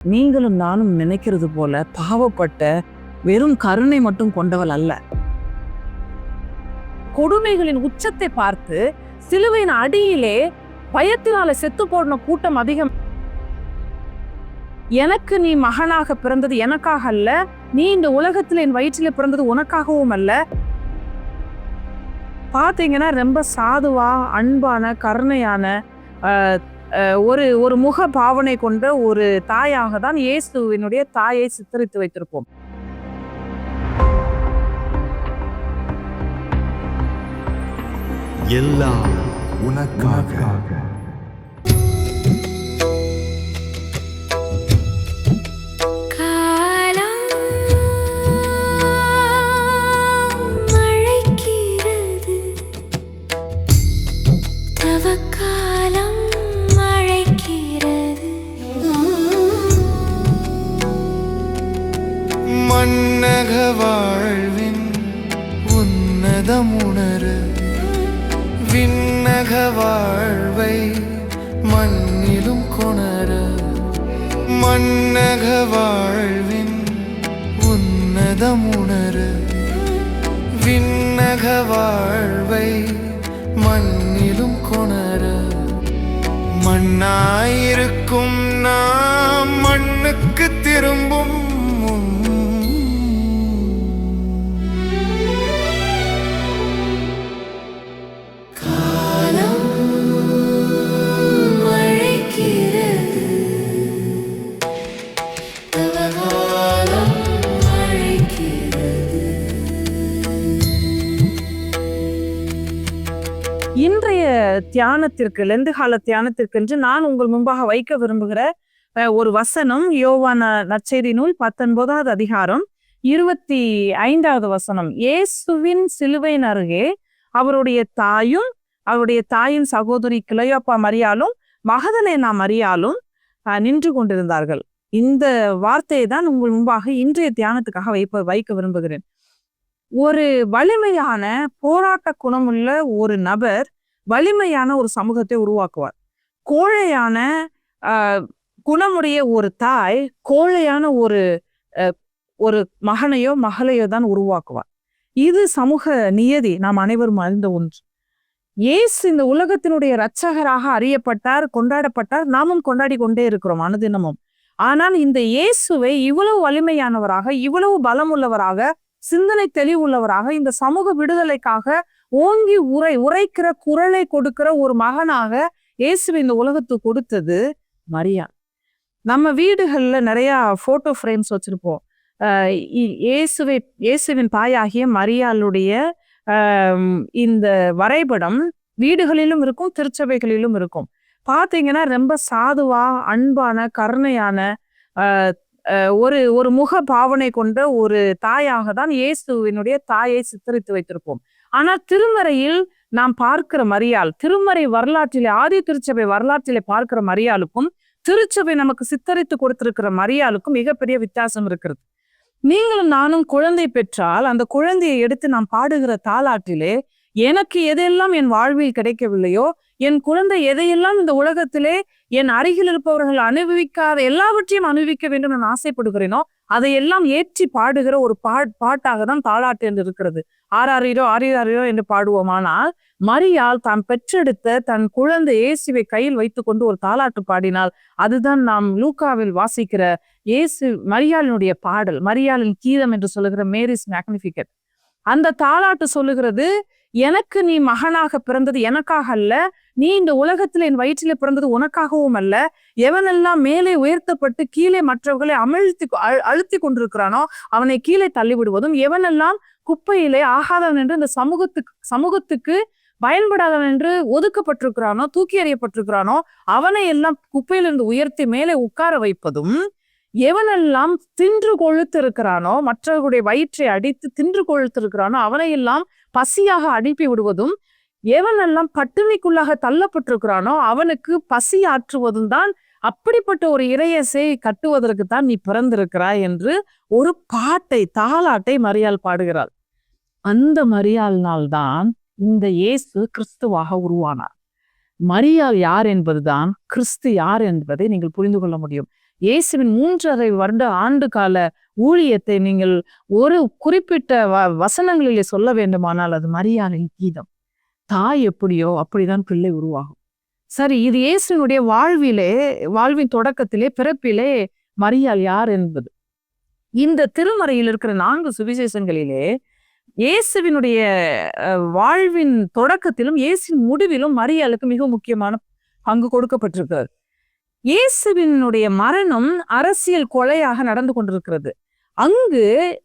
நீங்களும் நானும் நினைக்கிறது போல பாவப்பட்ட வெறும் கருணை மட்டும் கொண்டவள் அல்ல. கொடுமைகளின் உச்சத்தை பார்த்து சிலுவையின் அடியிலே பயத்தினால செத்து போன கூட்டம் அதிகம். எனக்கு நீ மகனாக பிறந்தது எனக்காக அல்ல, நீ இந்த உலகத்துல என் வயிற்றில பிறந்தது உனக்காகவும் அல்ல. பாத்தீங்கன்னா ரொம்ப சாதுவா அன்பான கருணையான ஒரு முக பாவனை கொண்ட ஒரு தாயாக தான் இயேசுவினுடைய தாயை சித்தரித்து வைத்திருப்போம். எல்லாம் உனக்காக. மன்னக வாழ்வின் உன்னதமுணரு, விண்ணக வாழ்வை மண்ணிலும் கொணர. மன்னக வாழ்வின் உன்னதமுணரு, விண்ணக வாழ்வை மண்ணிலும் கொணர. மண்ணாயிருக்கும் நாம் மண்ணுக்கு திரும்பும் இன்றைய தியானத்திற்கு, லெந்து கால தியானத்திற்கென்று நான் உங்கள் முன்பாக வைக்க விரும்புகிற ஒரு வசனம் யோவான் நற்செய்தி நூல் 19வது அதிகாரம் 25வது வசனம். இயேசுவின் சிலுவையின் அருகே அவருடைய தாயும் அவருடைய தாயின் சகோதரி கிளையோப்பா மரியாளும் மகதலேனா மரியாளும் நின்று கொண்டிருந்தார்கள். இந்த வார்த்தையை தான் உங்கள் முன்பாக இன்றைய தியானத்துக்காக வைக்க விரும்புகிறேன். ஒரு வலிமையான போராட்ட குணமுள்ள ஒரு நபர் வலிமையான ஒரு சமூகத்தை உருவாக்குவார். கோழையான குணமுடைய ஒரு தாய் கோழையான ஒரு மகனையோ மகளையோ தான் உருவாக்குவார். இது சமூக நியதி, நாம் அனைவரும் அறிந்த ஒன்று. இயேசு இந்த உலகத்தினுடைய இரட்சகராக அறியப்பட்டார், கொண்டாடப்பட்டார். நாமும் கொண்டாடி கொண்டே இருக்கிறோம் அனுதினமும். ஆனால் இந்த இயேசுவை இவ்வளவு வலிமையானவராக, இவ்வளவு பலம் உள்ளவராக, சிந்தனை தெளிவுள்ளவராக, இந்த சமூக விடுதலைக்காக ஓங்கி உரைக்கிற குரலை கொடுக்கிற ஒரு மகனாக இயேசுவை இந்த உலகத்துக்கு கொடுத்தது மரியாள். நம்ம வீடுகள்ல நிறைய போட்டோ ஃப்ரேம்ஸ் வச்சிருப்போம். இயேசுவின் தாயாகிய மரியாளுடைய இந்த வரைபடம் வீடுகளிலும் இருக்கும், திருச்சபைகளிலும் இருக்கும். பாத்தீங்கன்னா ரொம்ப சாதுவா அன்பான கருணையான ஒரு முக பாவனை கொண்ட ஒரு தாயாக தான் இயேசுவினுடைய தாயை சித்தரித்து வைத்திருப்போம். ஆனால் திருமறையில் நாம் பார்க்கிற மரியாள், திருமறை வரலாற்றிலே, ஆதி திருச்சபை வரலாற்றிலே பார்க்கிற மரியாளுக்கும் திருச்சபை நமக்கு சித்தரித்து கொடுத்திருக்கிற மரியாளுக்கும் மிகப்பெரிய வித்தியாசம் இருக்கிறது. நீங்களும் நானும் குழந்தை பெற்றால் அந்த குழந்தையை எடுத்து நாம் பாடுகிற தாலாட்டிலே, எனக்கு எதையெல்லாம் என் வாழ்வில் கிடைக்கவில்லையோ, என் குழந்தை எதையெல்லாம் இந்த உலகத்திலே என் அருகில் இருப்பவர்கள் அனுபவிக்காத எல்லாவற்றையும் அனுபவிக்க வேண்டும் நான் ஆசைப்படுகிறேனோ அதையெல்லாம் ஏற்றி பாடுகிற ஒரு பாட்டாக தான் தாலாட்டு என்று இருக்கிறது. ஆராரிரோ ஆரிராரிரோ என்று பாடுவோமானால், மரியாள் தான் பெற்றெடுத்த தன் குழந்தை இயேசுவை கையில் வைத்து கொண்டு ஒரு தாலாட்டு பாடினால் அதுதான் நாம் லூக்காவில் வாசிக்கிற மரியாளினுடைய பாடல், மரியாளின் கீதம் என்று சொல்லுகிற மேரிஸ் மேக்னிஃபிகட். அந்த தாலாட்டு சொல்லுகிறது, எனக்கு நீ மகனாக பிறந்தது எனக்காக அல்ல, நீ இந்த உலகத்துல என் வயிற்றில பிறந்தது உனக்காகவும் அல்ல. எவனெல்லாம் மேலே உயர்த்தப்பட்டு கீழே மற்றவர்களை அழுத்தி கொண்டிருக்கிறானோ அவனை கீழே தள்ளிவிடுவதும், எவனெல்லாம் குப்பையிலே ஆகாதவன் என்று இந்த சமூகத்துக்கு பயன்படாதவன் என்று ஒதுக்கப்பட்டிருக்கிறானோ, தூக்கி எறியப்பட்டிருக்கிறானோ அவனை எல்லாம் குப்பையிலிருந்து உயர்த்தி மேலே உட்கார வைப்பதும், எவனெல்லாம் தின்று கொழுத்து இருக்கிறானோ, மற்றவர்களுடைய வயிற்றை அடித்து தின்று கொழுத்து இருக்கிறானோ அவனை எல்லாம் பசியாக அனுப்பி விடுவதும், எவனெல்லாம் பட்டினிக்குள்ளாக தள்ளப்பட்டிருக்கிறானோ அவனுக்கு பசி ஆற்றுவதும் தான். அப்படிப்பட்ட ஒரு இறையசை கட்டுவதற்கு தான் நீ பிறந்திருக்கிறாய் என்று ஒரு தாலாட்டை மரியாள் பாடுகிறாள். அந்த மரியாளினால்தான் இந்த இயேசு கிறிஸ்துவாக உருவானார். மரியாள் யார் என்பதுதான் கிறிஸ்து யார் என்பதை நீங்கள் புரிந்து கொள்ள முடியும். இயேசுவின் 3.5 வருட ஆண்டு கால ஊழியத்தை நீங்கள் ஒரு குறிப்பிட்ட வசனங்களிலே சொல்ல வேண்டுமானால் அது மரியாளின் கீதம். தாய் எப்படியோ அப்படிதான் பிள்ளை உருவாகும். சரி, இது இயேசுவினுடைய வாழ்வின் தொடக்கத்திலே, பிறப்பிலே மரியாள் யார் என்பது. இந்த திருமறையில் இருக்கிற 4 சுவிசேஷங்களிலே இயேசுவினுடைய வாழ்வின் தொடக்கத்திலும் இயேசுவின் முடிவிலும் மரியாளுக்கு மிக முக்கியமான பங்கு கொடுக்கப்பட்டிருக்கிறது. இயேசுவினுடைய மரணம் அரசியல் கொலையாக நடந்து கொண்டிருக்கிறது. அங்கு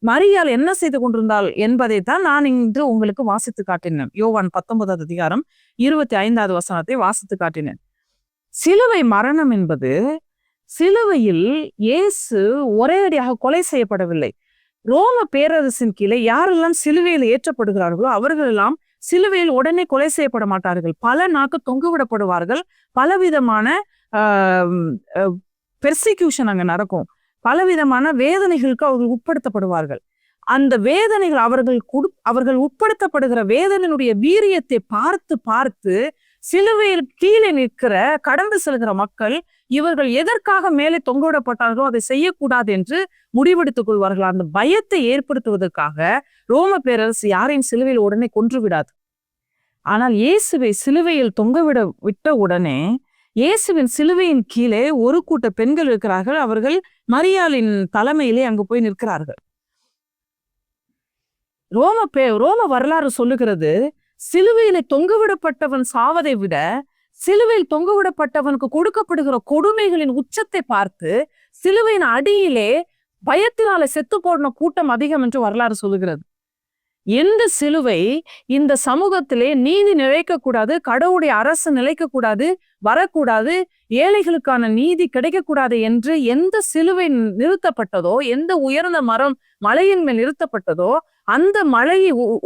மரியாள் என்ன செய்து கொண்டிருந்தாள் என்பதைத்தான் நான் இன்று உங்களுக்கு வாசித்து காட்டினேன். யோவான் 19 அதிகாரம் 25வது வசனத்தை வாசித்து காட்டினேன். சிலுவை மரணம் என்பது, சிலுவையில் இயேசு ஒரே அடியாக கொலை செய்யப்படவில்லை. ரோம பேரரசின் கீழே யாரெல்லாம் சிலுவையில் ஏற்றப்படுகிறார்களோ அவர்கள் எல்லாம் சிலுவையில் உடனே கொலை செய்யப்பட மாட்டார்கள். பல நாட்கள் தொங்குவிடப்படுவார்கள். பலவிதமான பெர்சிக்யூஷன் அங்க நடக்கும். பலவிதமான வேதனைகளுக்கு அவர்கள் உட்படுத்தப்படுவார்கள். அந்த வேதனைகள் அவர்கள் உட்படுத்தப்படுகிற வேதனையினுடைய வீரியத்தை பார்த்து பார்த்து சிலுவையில் கீழே நிற்கிற கடந்து செல்கிற மக்கள் இவர்கள் எதற்காக மேலே தொங்கவிடப்பட்டார்களோ அதை செய்யக்கூடாது என்று முடிவெடுத்துக் கொள்வார்கள். அந்த பயத்தை ஏற்படுத்துவதற்காக ரோம பேரரசு யாரையும் சிலுவையில் உடனே கொன்று விடாது. ஆனால் இயேசுவை சிலுவையில் விட்ட உடனே இயேசுவின் சிலுவையின் கீழே ஒரு கூட்ட பெண்கள் இருக்கிறார்கள். அவர்கள் மரியாளின் தலைமையிலே அங்கு போய் நிற்கிறார்கள். ரோம வரலாறு சொல்லுகிறது, சிலுவையில தொங்குவிடப்பட்டவன் சாவதை விட சிலுவையில் தொங்குவிடப்பட்டவனுக்கு கொடுக்கப்படுகிற கொடுமைகளின் உச்சத்தை பார்த்து சிலுவையின் அடியிலே பயத்தினால செத்து போன கூட்டம் அதிகம் என்று வரலாறு சொல்லுகிறது. எந்த சிலுவை இந்த சமூகத்திலே நீதி நிலைக்கக்கூடாது, கடவுளுடைய அரசு நிலைக்கக்கூடாது, வரக்கூடாது, ஏழைகளுக்கான நீதி கிடைக்கக்கூடாது என்று எந்த சிலுவை நிறுத்தப்பட்டதோ, எந்த உயர்ந்த மரம் மலையின் மேல் நிறுத்தப்பட்டதோ, அந்த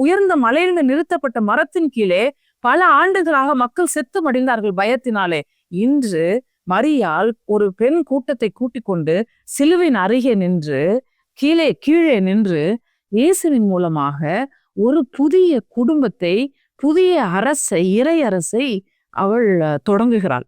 உயர்ந்த மலையின் மேல் நிறுத்தப்பட்ட மரத்தின் கீழே பல ஆண்டுகளாக மக்கள் செத்து மடிந்தார்கள் பயத்தினாலே. இன்று மரியாள் ஒரு பெண் கூட்டத்தை கூட்டிக் கொண்டு சிலுவையின் அருகே நின்று கீழே நின்று இயேசுவின் மூலமாக ஒரு புதிய குடும்பத்தை, புதிய இறை அரசை அவள் தொடங்குகிறாள்.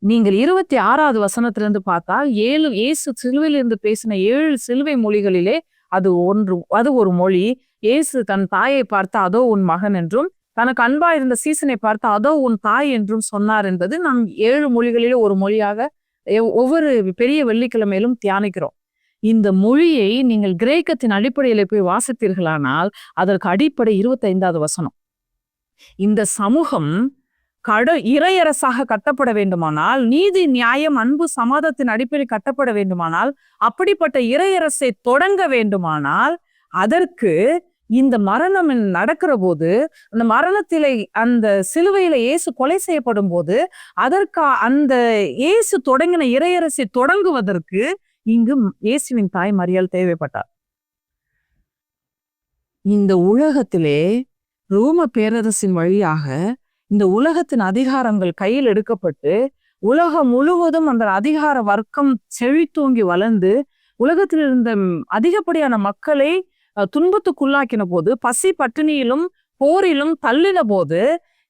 நீங்கள் 26வது வசனத்திலிருந்து பார்த்தால் இயேசு சிலுவையிலிருந்து பேசின 7 சிலுவை மொழிகளிலே அது ஒரு மொழி. இயேசு தன் தாயை பார்த்து அதோ உன் மகன் என்றும், தனக்கு அன்பா இருந்த சீசனை பார்த்து அதோ உன் தாய் என்றும் சொன்னார் என்பது நாம் 7 மொழிகளிலே ஒரு மொழியாக ஒவ்வொரு பெரிய வெள்ளிக்கிழமையிலும் தியானிக்கிறோம். இந்த மொழியை நீங்கள் கிரேக்கத்தின் அடிப்படையில போய் வாசித்தீர்களானால் அதற்கு அடிப்படை 25வது வசனம். இந்த சமூகம் இறையரசாக கட்டப்பட வேண்டுமானால், நீதி நியாயம் அன்பு சமாதத்தின் அடிப்படையில் கட்டப்பட வேண்டுமானால், அப்படிப்பட்ட இறையரசை தொடங்க வேண்டுமானால் அதற்கு இந்த மரணம் நடக்கிற போது, அந்த மரணத்திலே அந்த சிலுவையில இயேசு கொலை செய்யப்படும் போது அந்த இயேசு தொடங்கின இறையரசை தொடங்குவதற்கு இங்கு இயேசுவின் தாய் மரியாள் தேவைப்பட்டார். இந்த உலகத்திலே ரோம பேரரசின் வழியாக இந்த உலகத்தின் அதிகாரங்கள் கையில் எடுக்கப்பட்டு உலகம் முழுவதும் அந்த அதிகார வர்க்கம் செழித்தோங்கி வளர்ந்து உலகத்தில் இருந்த அதிகப்படியான மக்களை துன்பத்துக்குள்ளாக்கின போது, பசி பட்டினியிலும் போரிலும் தள்ளின போது,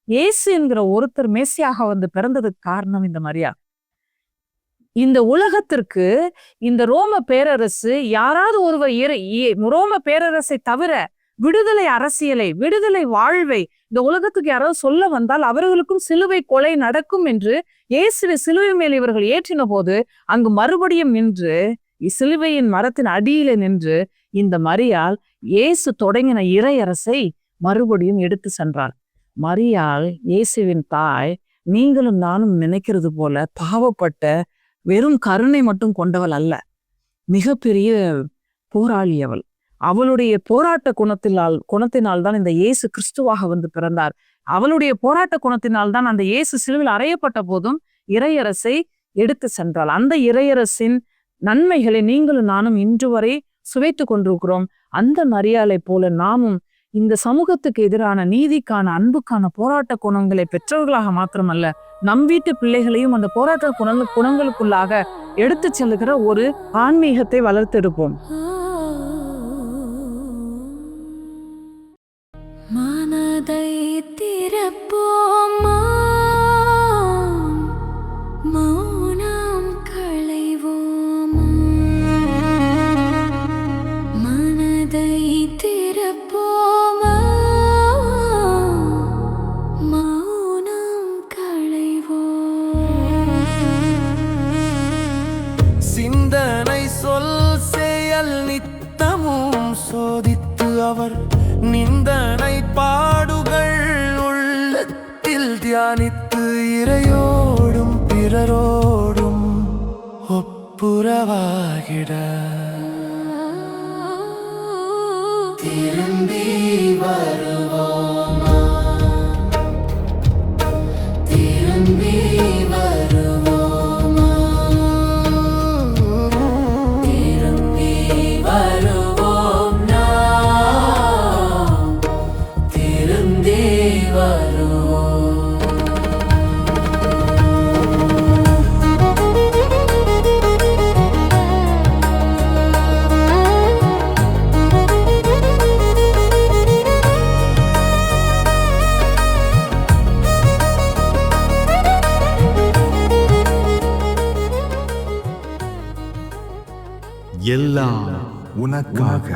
இயேசு என்கிற ஒருத்தர் மேசியாக வந்து பிறந்ததுக்கு காரணம் இந்த மரியாள். இந்த உலகத்திற்கு இந்த ரோம பேரரசு யாராவது ஒருவர் ரோம பேரரசை தவிர விடுதலை அரசியலை, விடுதலை வாழ்வை இந்த உலகத்துக்கு யாராவது சொல்ல வந்தால் அவர்களுக்கும் சிலுவை கொலை நடக்கும் என்று இயேசுவை சிலுவை மேல் இவர்கள் ஏற்றின போது அங்கு மறுபடியும் நின்று சிலுவையின் மரத்தின் அடியில நின்று இந்த மரியாள் இயேசு தொடங்கின இறையரசை மறுபடியும் எடுத்து சென்றாள். மரியாள் இயேசுவின் தாய் நீங்களும் நானும் நினைக்கிறது போல பாவப்பட்ட வெறும் கருணை மட்டும் கொண்டவள் அல்ல, மிகப்பெரிய போராளி அவள். அவளுடைய போராட்ட குணத்தினால் தான் இந்த இயேசு கிறிஸ்துவாக வந்து பிறந்தார். அவளுடைய போராட்ட குணத்தினால் தான் அந்த இயேசு சிலுவையில் அறையப்பட்ட போதும் இறையரசை எடுத்து சென்றாள். அந்த இறையரசின் நன்மைகளை நீங்களும் நானும் இன்று வரை சுவைத்து கொண்டிருக்கிறோம். அந்த மரியாளை போல நாமும் இந்த சமூகத்துக்கு எதிரான நீதிக்கான, அன்புக்கான போராட்ட குணங்களை பெற்றவர்களாக மாத்திரமல்ல, நம் வீட்டு பிள்ளைகளையும் அந்த போராட்ட குணங்களுக்குள்ளாக எடுத்து செல்லுகிற ஒரு ஆன்மீகத்தை வளர்த்தெடுப்போம். மனதை திறப்போமா, மௌனம் களைவோம். சிந்தனை சொல் செயல் நித்தமும் சோதித்து அவர் நிந்தனை பாடுகள் உள்ளத்தில் தியானித்து இறையோடும் பிறரோடும் ஒப்புரவாகிட திரும்பி வருவோமா திரும்பி வருவோமா திரும்பி வருவோம் நாம் திரும்பி வருவோம் எல்லாம் உனக்காக